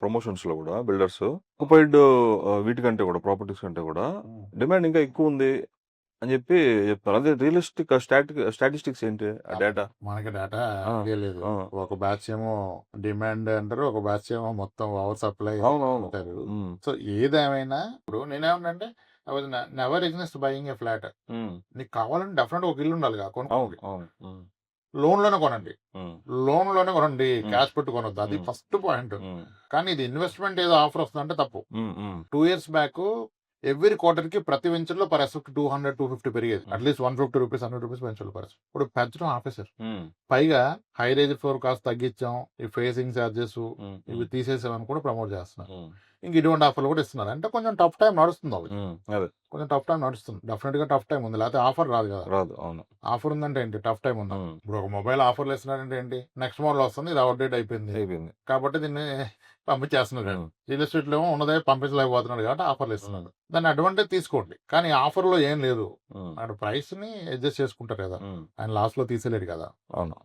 ప్రమోషన్స్‌లో గూడా builders occupied వీటికంటే గూడా properties కంటే గూడా డిమాండ్ ఇంకా ఎక్కువుంది అని జెప్పి జెప్తారు. అదే రియలిస్టిక్ స్టాటిస్టిక్స్ ఏంటి ఆ డేటా? మనకి డేటా ఆ! ఐడియా లేదు. ఆ! ఒక బ్యాచ్ ఏమో డిమాండ్ అంటారు. ఒక బ్యాచ్ ఏమో మొత్తం ఓవర్ సప్లై అవునవును. అంటారు. హ్మ్. సో ఏదేమైనా ఇప్పుడు నేనేమన్నానంటే never against buying a flat. Hmm. నీకు కావాలంటే డెఫినెట్‌గా ఒక ఇల్లు ఉండాలిగా అవును. కొనుక్కోండి. అవును. హ్మ్. లోన్‌లోనే కొనండి. హ్మ్. లోన్‌లోనే కొనండి. హ్మ్. క్యాష్ పెట్టి కొనొద్దు. అది హ్మ్. First point. హ్మ్. కానీ ఇది ఇన్వెస్ట్‌మెంట్ ఏదో ఆఫర్ వస్తుందంటే తప్పు. హ్మ్. హ్మ్. 2 ఇయర్స్ బ్యాక్ ఎవ్రి క్వార్టర్‌కి ప్రతి వెంచర్‌లో పర్ ఎస్ఎఫ్‌కి 200, 250 పెరిగేది. హ్మ్. అట్‌లీస్ట్ రూ. 150, రూ. 100 పెంచాలి పర్ ఎస్ఎఫ్. ఇప్పుడు పెంచడం ఆపేశారు. హ్మ్. పైగా హై రేంజ్ ఫ్లోర్ కాస్ట్ తగ్గించాం. ఈ ఫేసింగ్ చార్జెస్ హ్మ్. ఇవి హ్మ్. తీసేసామని కూడా ప్రమోట్ చేస్తున్నారు. హ్మ్. ఇంక ఇటువంటి ఆఫర్‌లు కూడా ఇస్తున్నారు. అంటే కొంచెం టఫ్ టైమ్ నడుస్తుంది వాళ్ళకి. హ్మ్. అదే. కొంచెం టఫ్ టైమ్ నడుస్తుంది. డెఫినిట్‌గా టఫ్ టైమ్ ఉంది. లేకపోతే ఆఫర్ రాదు కదా! రాదు. అవును. ఆఫర్ ఉందంటే ఏంటి? టఫ్ టైమ్ ఉన్నట్టు. హ్మ్. ఇప్పుడు ఒక మొబైల్ ఆఫర్‌లో ఇస్తున్నాడంటే ఏంటి? నెక్స్ట్ మోడల్ వస్తుంది. ఇది అవుట్‌డేట్ అయిపోయింది. అయిపోయింది. కాబట్టి దీన్ని పంపించేస్తున్నాడు. హ్మ్. రియల్ ఎస్టేట్‌లో ఏమో ఉన్నదే పంపించలేకపోతున్నాడు కాబట్టి ఆఫర్‌లు హ్మ్. ఇస్తున్నాడు. దాన్ని అడ్వాంటేజ్ తీసుకోండి. కానీ ఆఫర్‌లో ఏం లేదు. హ్మ్. అక్కడ ప్రైస్‌ని అడ్జస్ట్ చేసుకుంటారు కదా! హ్మ్. ఆయన లాస్‌లో తీసేయలేడు కదా! అవును.